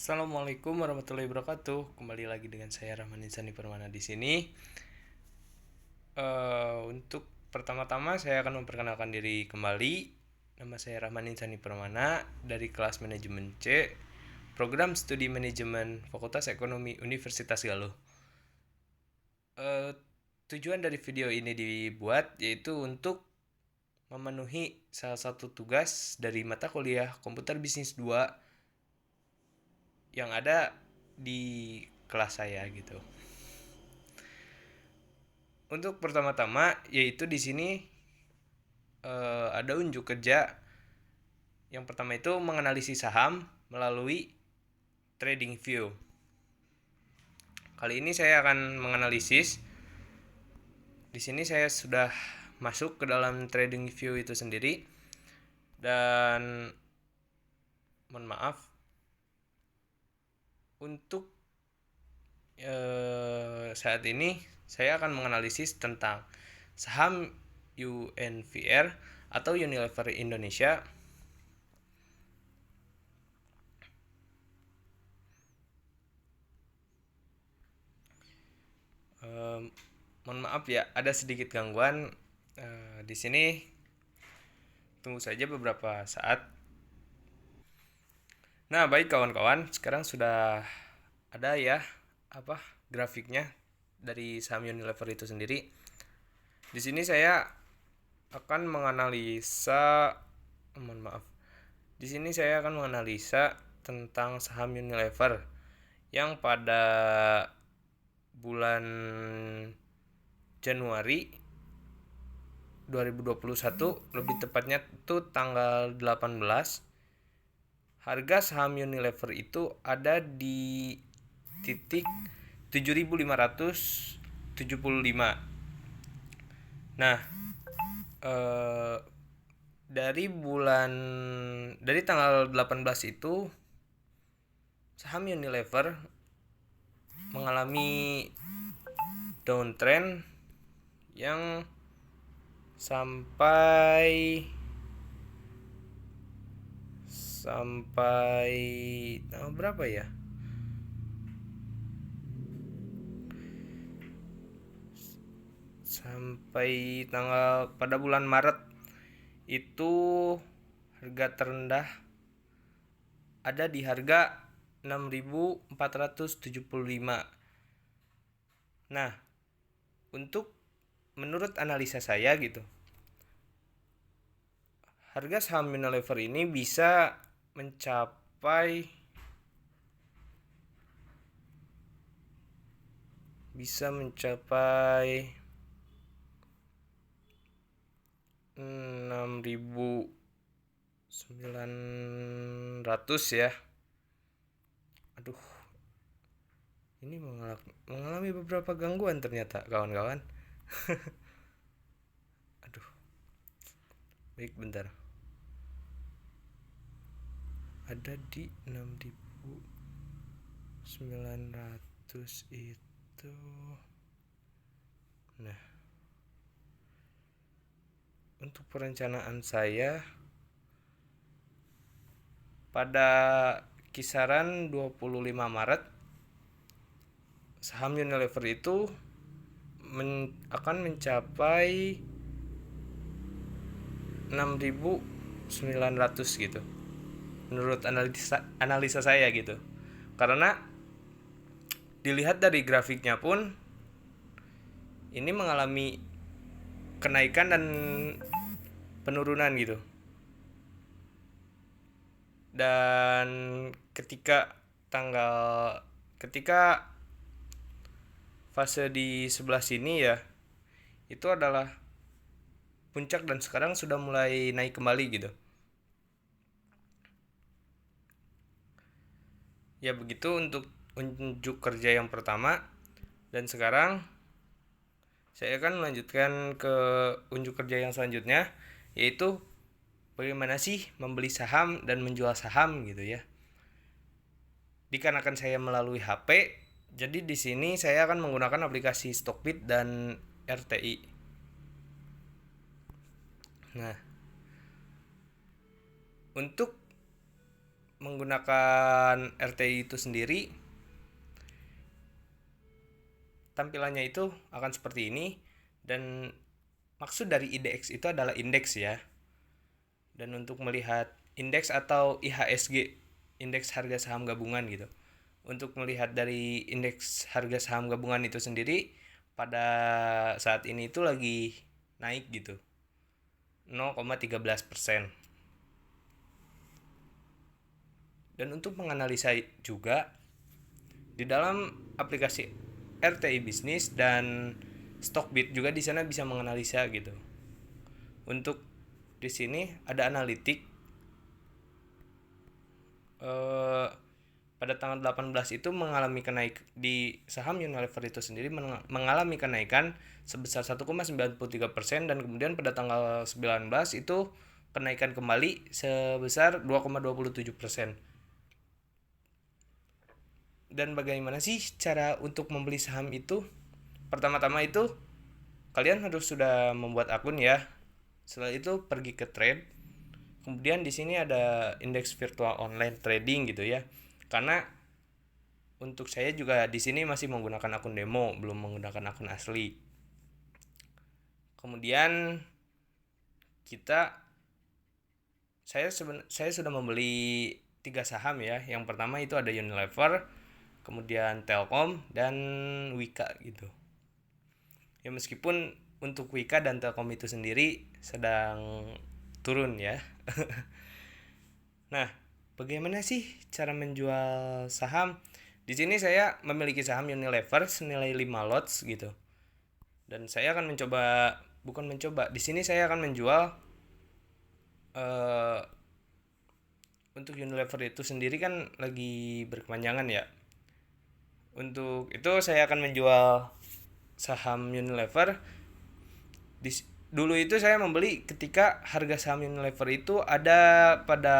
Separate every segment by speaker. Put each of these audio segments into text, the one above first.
Speaker 1: Assalamualaikum warahmatullahi wabarakatuh. Kembali lagi dengan saya Rahman Insani Permana di sini. Untuk pertama-tama saya akan memperkenalkan diri kembali. Nama saya Rahman Insani Permana dari kelas Manajemen C, Program Studi Manajemen Fakultas Ekonomi Universitas Galuh. Tujuan dari video ini dibuat yaitu untuk memenuhi salah satu tugas dari mata kuliah Komputer Bisnis 2 yang ada di kelas saya gitu. Untuk pertama-tama yaitu di sini ada unjuk kerja. Yang pertama itu menganalisis saham melalui trading view. Kali ini saya akan menganalisis. Di sini saya sudah masuk ke dalam trading view itu sendiri dan mohon maaf untuk saat ini saya akan menganalisis tentang saham UNVR atau Unilever Indonesia. Mohon maaf ya, ada sedikit gangguan di sini. Tunggu saja beberapa saat. Nah, baik kawan-kawan, sekarang sudah ada ya grafiknya dari saham Unilever itu sendiri. Di sini saya akan menganalisa, mohon maaf. Di sini saya akan menganalisa tentang saham Unilever yang pada bulan Januari 2021, lebih tepatnya itu tanggal 18, harga saham Unilever itu ada di titik 7.575. Nah, dari tanggal 18 itu saham Unilever mengalami downtrend yang sampai berapa ya? Sampai pada bulan Maret itu harga terendah ada di harga 6.475. Nah, menurut analisa saya gitu, harga saham Unilever ini bisa mencapai 6.900 ya. Aduh, ini mengalami beberapa gangguan ternyata kawan-kawan. Aduh, baik, bentar. Ada di 6.900 itu. Nah, untuk perencanaan saya pada kisaran 25 Maret saham Unilever itu akan mencapai 6.900 gitu. Menurut analisa saya gitu. Karena dilihat dari grafiknya pun ini mengalami kenaikan dan penurunan gitu. Dan ketika fase di sebelah sini ya, itu adalah puncak dan sekarang sudah mulai naik kembali gitu. Ya begitu untuk unjuk kerja yang pertama. Dan sekarang saya akan melanjutkan ke unjuk kerja yang selanjutnya, yaitu bagaimana sih membeli saham dan menjual saham gitu ya. Dikarenakan saya melalui HP, jadi di sini saya akan menggunakan aplikasi Stockbit dan RTI. Nah, untuk menggunakan RTI itu sendiri, tampilannya itu akan seperti ini. Dan maksud dari IDX itu adalah indeks ya. Dan untuk melihat indeks atau IHSG, indeks harga saham gabungan gitu. Untuk melihat dari indeks harga saham gabungan itu sendiri pada saat ini itu lagi naik gitu, 0,13%. Dan untuk menganalisa juga di dalam aplikasi RTI Bisnis dan Stockbit juga di sana bisa menganalisa gitu. Untuk di sini ada analitik pada tanggal 18 itu mengalami kenaik di saham Unilever itu sendiri mengalami kenaikan sebesar 1,93%, dan kemudian pada tanggal 19 itu kenaikan kembali sebesar 2,27%. Dan bagaimana sih cara untuk membeli saham itu? Pertama-tama itu kalian harus sudah membuat akun ya. Setelah itu pergi ke trade. Kemudian di sini ada indeks virtual online trading gitu ya. Karena untuk saya juga di sini masih menggunakan akun demo, belum menggunakan akun asli. Kemudian saya sudah membeli 3 saham ya. Yang pertama itu ada Unilever, kemudian Telkom dan Wika gitu. Ya meskipun untuk Wika dan Telkom itu sendiri sedang turun ya. Nah, bagaimana sih cara menjual saham? Di sini saya memiliki saham Unilever senilai 5 lots gitu. Dan saya akan di sini saya akan menjual uh, untuk Unilever itu sendiri kan lagi berkepanjangan ya. Untuk itu saya akan menjual saham Unilever. Dulu itu saya membeli ketika harga saham Unilever itu ada pada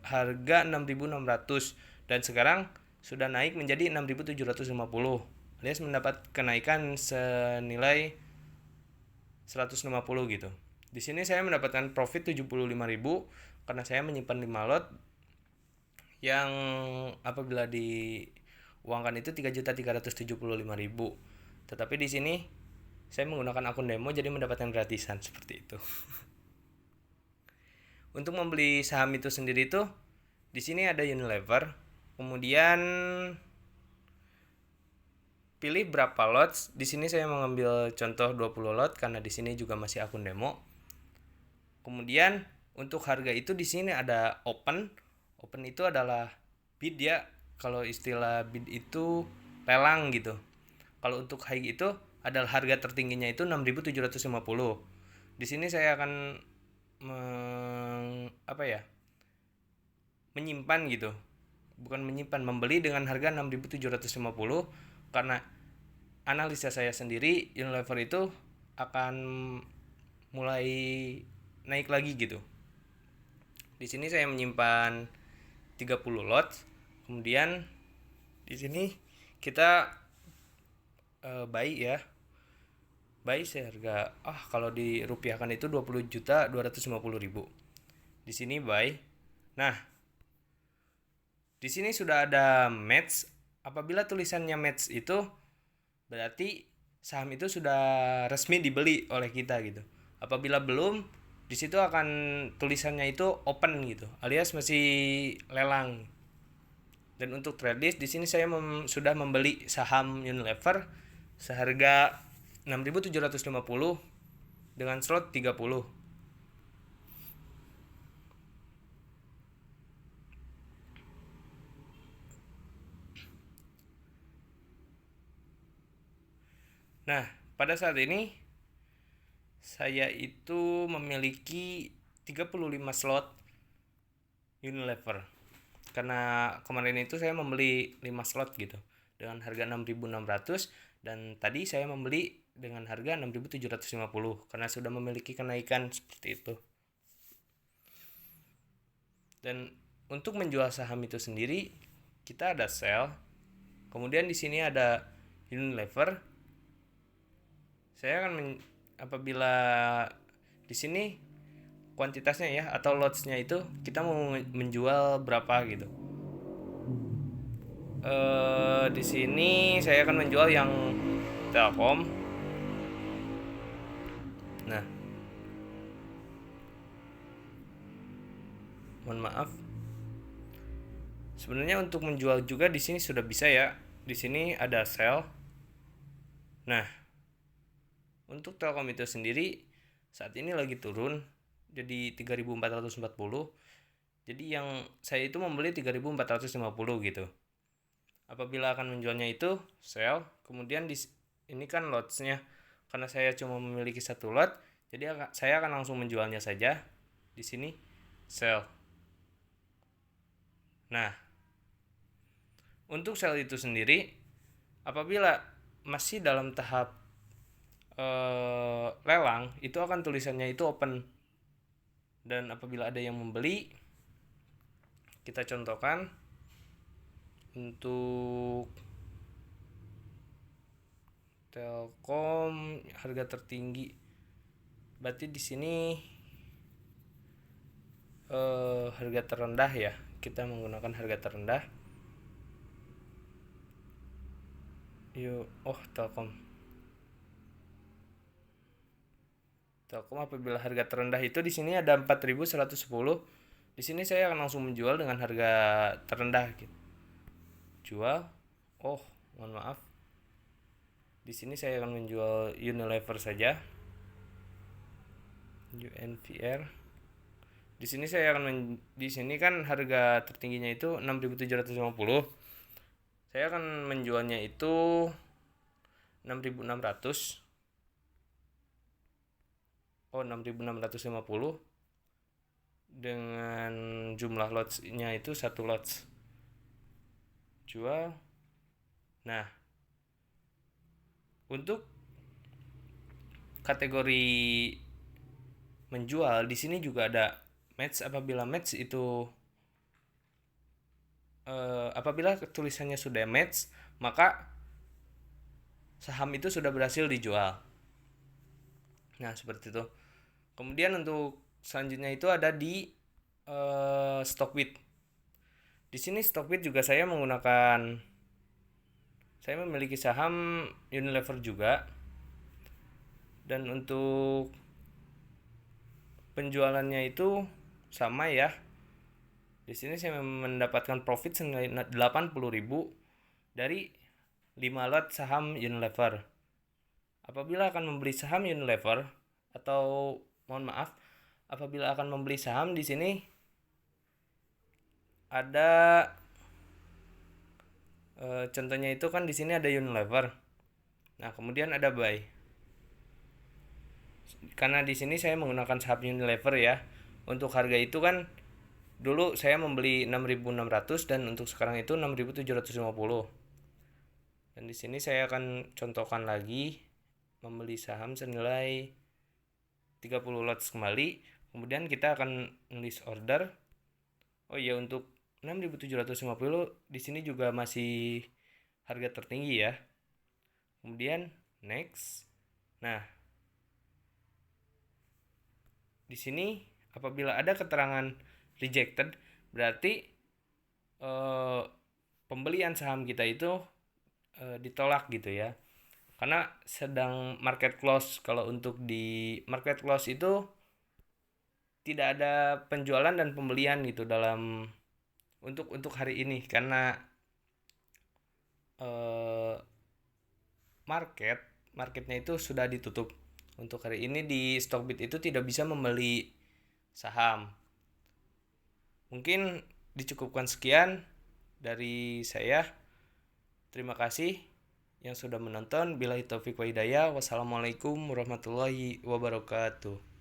Speaker 1: harga 6.600, dan sekarang sudah naik menjadi 6.750, alias mendapat kenaikan senilai 150 gitu. Di sini saya mendapatkan profit 75.000 karena saya menyimpan 5 lot yang apabila diuangkan itu 3.375.000. Tetapi di sini saya menggunakan akun demo jadi mendapatkan gratisan seperti itu. Untuk membeli saham itu sendiri tuh di sini ada Unilever. Kemudian pilih berapa lots. Di sini saya mengambil contoh 20 lot karena di sini juga masih akun demo. Kemudian untuk harga itu di sini ada open. Open itu adalah bid ya. Kalau istilah bid itu lelang gitu. Kalau untuk high itu adalah harga tertingginya itu 6.750. Di sini saya akan menyimpan gitu. Bukan menyimpan, membeli dengan harga 6.750 karena analisa saya sendiri Unilever itu akan mulai naik lagi gitu. Di sini saya menyimpan 30 lot. Kemudian di sini kita buy ya. Buy seharga kalau dirupiahkan itu 20.250.000. Di sini buy. Nah, di sini sudah ada match. Apabila tulisannya match itu berarti saham itu sudah resmi dibeli oleh kita gitu. Apabila belum, di situ akan tulisannya itu open gitu, alias masih lelang. Dan untuk trade list di sini saya sudah membeli saham Unilever seharga 6.750 dengan slot 30. Nah, pada saat ini saya itu memiliki 35 slot Unilever. Karena kemarin itu saya membeli 5 slot gitu dengan harga 6.600, dan tadi saya membeli dengan harga 6.750 karena sudah memiliki kenaikan seperti itu. Dan untuk menjual saham itu sendiri kita ada sell. Kemudian di sini ada Unilever. Saya akan apabila di sini kuantitasnya ya, atau lots-nya itu kita mau menjual berapa gitu. Di sini saya akan menjual yang Telkom. Nah, mohon maaf. Sebenarnya untuk menjual juga di sini sudah bisa ya. Di sini ada sell. Nah, untuk Telkom itu sendiri saat ini lagi turun jadi 3.440. Jadi yang saya itu membeli 3.450 gitu. Apabila akan menjualnya itu sell, kemudian ini kan lots-nya. Karena saya cuma memiliki satu lot, jadi saya akan langsung menjualnya saja. Di sini sell. Nah, untuk sell itu sendiri, apabila masih dalam tahap lelang, itu akan tulisannya itu open. Dan apabila ada yang membeli, kita contohkan untuk Telkom harga tertinggi. Berarti di sini harga terendah ya. Kita menggunakan harga terendah. Yuk, Telkom. Telkom apabila harga terendah itu di sini ada 4.110. Di sini saya akan langsung menjual dengan harga terendah gitu. Jual. Mohon maaf. Di sini saya akan menjual Unilever saja. UNVR. Di sini saya akan di sini kan harga tertingginya itu 6.750. Saya akan menjualnya itu 6.600. 6.650 dengan jumlah lots-nya itu 1 lots. Jual. Nah, untuk kategori menjual di sini juga ada match. Apabila match itu apabila tulisannya sudah match, maka saham itu sudah berhasil dijual. Nah, seperti itu. Kemudian untuk selanjutnya itu ada di Stockbit. Di sini Stockbit juga saya memiliki saham Unilever juga. Dan untuk penjualannya itu sama ya. Di sini saya mendapatkan profit senilai 80.000 dari 5 lot saham Unilever. Apabila akan membeli saham Unilever atau mohon maaf, apabila akan membeli saham di sini ada contohnya itu kan di sini ada Unilever. Nah, kemudian ada buy. Karena di sini saya menggunakan saham Unilever ya. Untuk harga itu kan dulu saya membeli 6.600 dan untuk sekarang itu 6.750. Dan di sini saya akan contohkan lagi membeli saham senilai 30 lots kembali. Kemudian kita akan list order. Untuk 6.750 di sini juga masih harga tertinggi ya. Kemudian next. Nah, di sini apabila ada keterangan rejected, berarti pembelian saham kita itu ditolak gitu ya. Karena sedang market close. Kalau untuk di market close itu tidak ada penjualan dan pembelian gitu dalam untuk hari ini, karena marketnya itu sudah ditutup. Untuk hari ini di Stockbit itu tidak bisa membeli saham. Mungkin dicukupkan sekian dari saya. Terima kasih yang sudah menonton. Billahi taufiq wa hidayah. Wassalamualaikum warahmatullahi wabarakatuh.